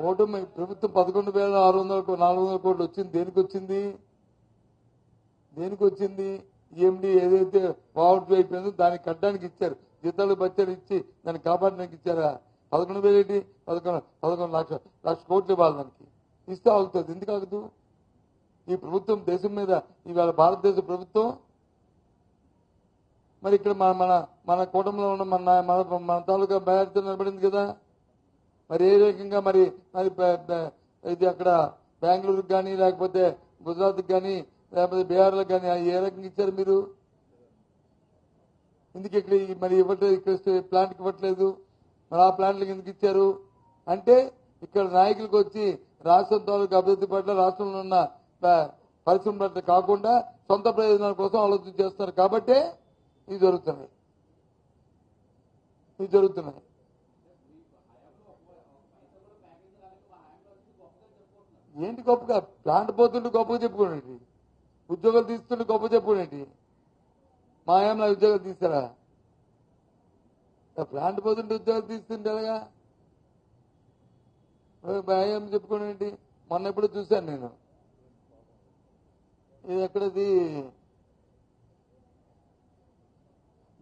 కూటమి ప్రభుత్వం 11,600 కోట్లు వచ్చింది. దేనికి వచ్చింది? ఈఎండి ఏదైతే పావర్టీ అయిపోయిందో దానికి కట్టడానికి ఇచ్చారు. జీతాలు బచ్చాలు ఇచ్చి దాన్ని కాపాడడానికి ఇచ్చారా? 11,000 ఏంటి? 11 లక్ష కోట్లు ఇవ్వాలి. దానికి ఇస్తే ఆగుతుంది. ఎందుకు ఆగదు? ఈ ప్రభుత్వం దేశం మీద ఇవాళ భారతదేశ ప్రభుత్వం మరి ఇక్కడ మన కూటమిలో ఉన్న మన తాలూకా బ్యాడ్తో నిలబడింది కదా. మరి ఏ రకంగా మరి ఇది అక్కడ బెంగళూరుకి కానీ లేకపోతే గుజరాత్కి కానీ లేకపోతే బీహార్లకు కానీ ఏ రకంగా ఇచ్చారు మీరు? ఎందుకు ఇక్కడ మరి ఇవ్వట్లేదు? ఇక్కడ ప్లాంట్కి ఇవ్వట్లేదు. మరి ఆ ప్లాంట్లకు ఎందుకు ఇచ్చారు అంటే ఇక్కడ నాయకులకు వచ్చి రాష్ట్రం తాలూకు అభివృద్ధి పట్ల రాష్ట్రంలో ఉన్న పరిశ్రమ పట్ల కాకుండా సొంత ప్రయోజనాల కోసం ఆలోచన చేస్తున్నారు. కాబట్టే ఇవి జరుగుతున్నాయి. ఏంటి గొప్పగా? ప్లాంట్ పోతుంటే గొప్పగా చెప్పుకోండి. ఉద్యోగాలు తీస్తుంటే గొప్ప చెప్పుకోండి. మా ఏమైనా ఉద్యోగాలు తీస్తారా? ప్లాంట్ పోతుంటే ఉద్యోగాలు తీస్తుంటే ఎలాగా? భయం చెప్పుకోండి. మొన్న ఎప్పుడు చూశాను నేను. ఇది ఎక్కడది?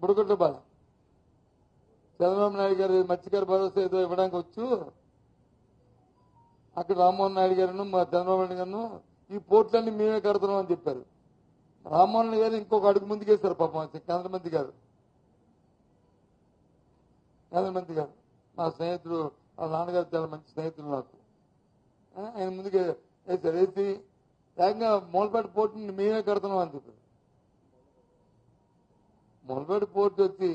బుడగొట్టపాలెం. చంద్రబాబు నాయుడు గారు మత్స్యకార భరోసా ఏదో ఇవ్వడానికి వచ్చు. అక్కడ రామ్మోహన్ నాయుడు గారు చంద్రబాబు నాయుడు గారు ఈ పోర్టులన్నీ మేమే కడుతున్నాం అని చెప్పారు. రామ్మోహన్ గారు ఇంకొక అడుగు ముందుకేస్తారు పాపం. కేంద్రమంత్రి గారు మా స్నేహితుడు, వాళ్ళ నాన్నగారు చాలా మంచి స్నేహితులు నాకు. ఆయన ముందుకే వేసారు. వేసి ఏకంగా మూలపేట పోర్టుని మేమే కడుతున్నాం అని చెప్పారు. మూలపేట పోర్టు వచ్చి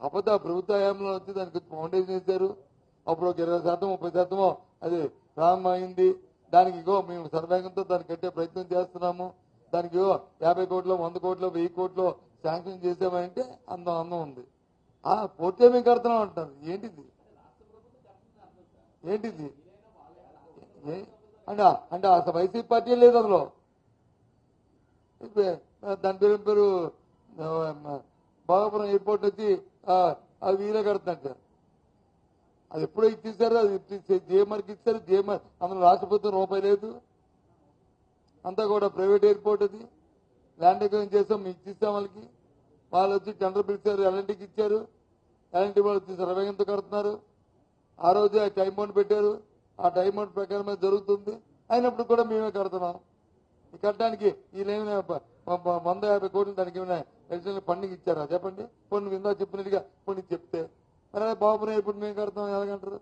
అబద్ధ ప్రభుత్వ హయాంలో వచ్చి దానికి ఫౌండేషన్ వేశారు. అప్పుడు ఒక 20%, 30% అది ప్రారంభమైంది. దానికి మేము సర్వేగంతో దాన్ని కట్టే ప్రయత్నం చేస్తున్నాము. దానికి 50 కోట్లు, 100 కోట్లు, 1000 కోట్లు శాంక్షన్ చేసామంటే అందం ఉంది. ఆ పోర్టే మేము కడుతున్నాం అంటారు. ఏంటిది అంటే అసలు వైసీపీ పార్టీ లేదు అందులో. దాని పేరు భోగాపురం ఎయిర్పోర్ట్ వచ్చి అది వీలే కడుతున్నట్టు. అది ఎప్పుడో ఇచ్చేసారు. అది జేఎంఆర్కి ఇచ్చారు. జేఎంఆర్ అందులో రాష్ట్ర ప్రభుత్వం రూపాయి లేదు. అంతా కూడా ప్రైవేట్ ఎయిర్పోర్ట్. అది ల్యాండ్ ఎక్విజిషన్ చేసాం, ఇచ్చిస్తాం వాళ్ళకి. వాళ్ళు వచ్చి టెండర్ పిలిచారు, ఎల్ఎన్టీకి ఇచ్చారు. ఎల్ఎన్టీ వాళ్ళు వచ్చి సర్వేగంతో కడుతున్నారు. ఆ రోజే టైం బౌండ్ పెట్టారు. ఆ టైం బౌండ్ ప్రకారమే జరుగుతుంది. అయినప్పుడు కూడా మేమే కడుతున్నాం. ఈ కట్టడానికి వీళ్ళేమైనా 150 కోట్లు దానికి ఏమైనా అడిషనల్ ఫండింగ్ ఇచ్చారా చెప్పండి. కొన్ని విందా చెప్పినట్టుగా కొన్ని చెప్తే మరి బాబుని ఎప్పుడు మేము కడతాం ఎలాగంటారు?